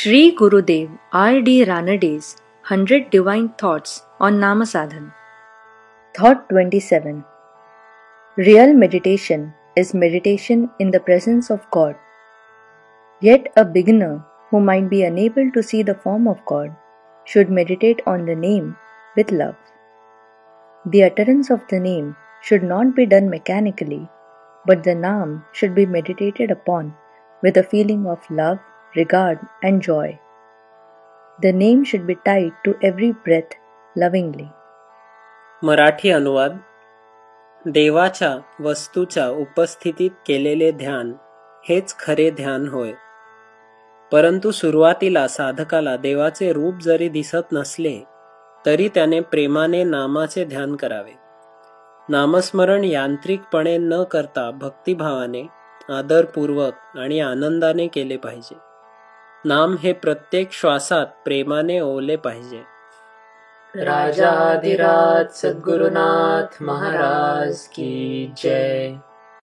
Sri Gurudev R.D. Ranede's 100 Divine Thoughts on Namasadhan. Thought 27. Real meditation is meditation in the presence of God. Yet a beginner who might be unable to see the form of God should meditate on the name with love. The utterance of the name should not be done mechanically, but the Naam should be meditated upon with a feeling of love, regard and joy. The name should be tied to every breath lovingly. Marathi अनुवाद. देवाच्या वस्तूच्या उपस्थितीत केलेले ध्यान हेच खरे ध्यान होय. परंतु सुरुवातीला साधकाला देवाचे रूप जरी दिसत नसले तरी त्याने प्रेमाने नामाचे ध्यान करावे. नामस्मरण यांत्रिकपणे न करता भक्तिभावाने, आदरपूर्वक आणि आनंदाने केले पाहिजे. नाम हे प्रत्येक श्वासात प्रेमाने ओवले पाहिजे. राजाधिराज सद्गुरुनाथ महाराज की जय.